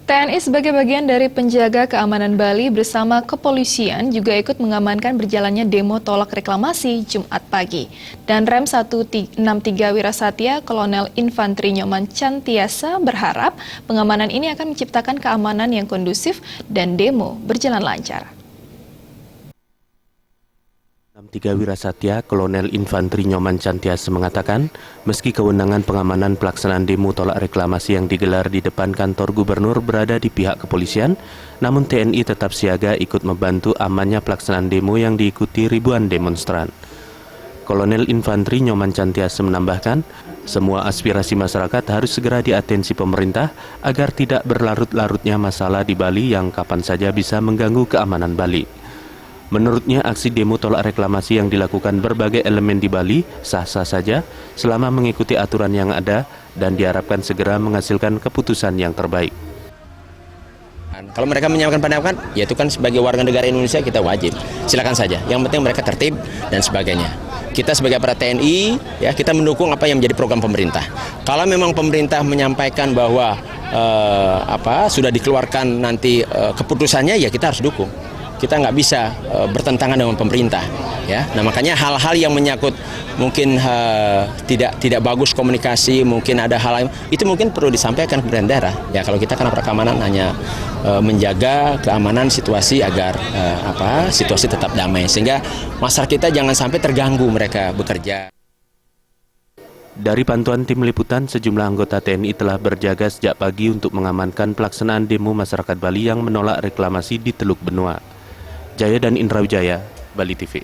TNI sebagai bagian dari penjaga keamanan Bali bersama kepolisian juga ikut mengamankan berjalannya demo tolak reklamasi Jumat pagi. Dan Rem 163 Wirasatya Kolonel Infantri Nyoman Cantiasa berharap pengamanan ini akan menciptakan keamanan yang kondusif dan demo berjalan lancar. 63 Wirasatya Kolonel Infantri Nyoman Cantiasa mengatakan, meski kewenangan pengamanan pelaksanaan demo tolak reklamasi yang digelar di depan kantor gubernur berada di pihak kepolisian, namun TNI tetap siaga ikut membantu amannya pelaksanaan demo yang diikuti ribuan demonstran. Kolonel Infantri Nyoman Cantiasa menambahkan, semua aspirasi masyarakat harus segera diatensi pemerintah agar tidak berlarut-larutnya masalah di Bali yang kapan saja bisa mengganggu keamanan Bali. Menurutnya, aksi demo tolak reklamasi yang dilakukan berbagai elemen di Bali sah-sah saja selama mengikuti aturan yang ada dan diharapkan segera menghasilkan keputusan yang terbaik. Kalau mereka menyampaikan pendapat, ya itu kan sebagai warga negara Indonesia kita wajib. Silakan saja. Yang penting mereka tertib dan sebagainya. Kita sebagai para TNI, ya kita mendukung apa yang menjadi program pemerintah. Kalau memang pemerintah menyampaikan bahwa sudah dikeluarkan nanti keputusannya, ya kita harus dukung. Kita nggak bisa bertentangan dengan pemerintah, ya. Nah makanya hal-hal yang menyangkut mungkin tidak bagus komunikasi, mungkin ada hal lain itu mungkin perlu disampaikan ke pemerintah daerah. Ya kalau kita kan perkeamanan hanya menjaga keamanan situasi agar situasi tetap damai sehingga masyarakat kita jangan sampai terganggu mereka bekerja. Dari pantauan tim liputan, sejumlah anggota TNI telah berjaga sejak pagi untuk mengamankan pelaksanaan demo masyarakat Bali yang menolak reklamasi di Teluk Benua. Jaya dan Indra Wijaya, Bali TV.